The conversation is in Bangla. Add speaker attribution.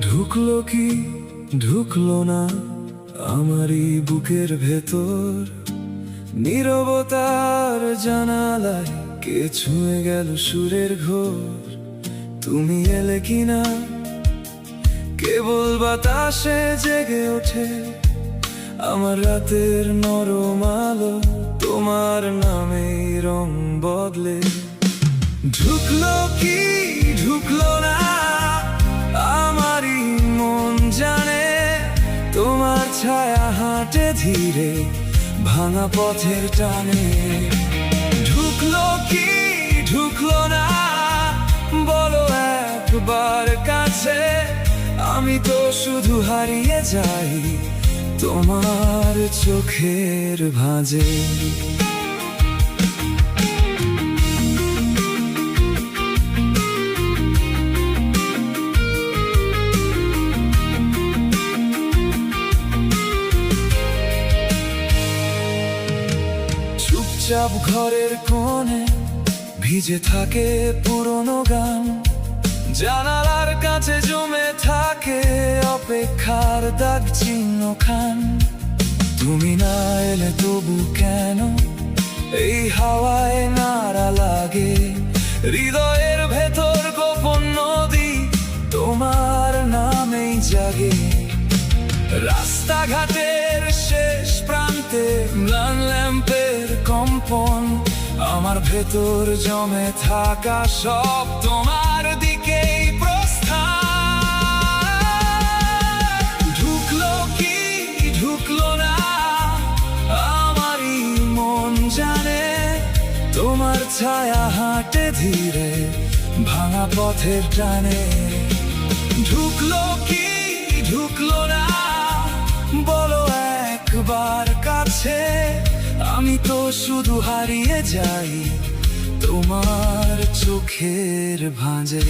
Speaker 1: ঢুকলো কি ঢুকলো না আমারই বুকের ভেতর, নীরবতার জানালায় কে ছুঁয়ে গেল সুরের ঘোর। তুমি এলে কিনা কেবল বাতাসে জেগে ওঠে আমার রাতের নরম আলো, তোমার নামে রং বদলে। ঢুকলো কি ঢুকলো না আমারই মন জানে, তোমার ছায়া হাঁটে ধীরে ভাঙা পথের টানে। ঢুকলো কি ঢুকলো না বলো একবার কাছে, আমি তো শুধু হারিয়ে যাই তোমার চোখের ভাঁজে। চুপচাপ ঘরের কোণে ভিজে থাকে পুরনো গান, জানালার কাছে জমে থাকে অপেক্ষার দাগ চিহ্ন খান। তুমি না এলে তবু কেন এই হাওয়ায় নাড়া লাগে, হৃদয়ের ভেতর গোপন নদী তোমার নামেই জাগে। রাস্তাঘাটের শেষ প্রান্তে ম্লান ল্যাম্পের কম্পন, আমার ভেতর জমে থাকা সব তোমার দিকেই প্রস্থান। ঢুকলো কি ঢুকলো না আমারই মন জানে, তোমার ছায়া হাঁটে ধীরে ভাঙা পথের টানে। ঢুকলো কি ঢুকলো না বলো একবার কাছে, আমি তো শুধু হারিয়ে যাই তোমার চোখের ভাঁজে।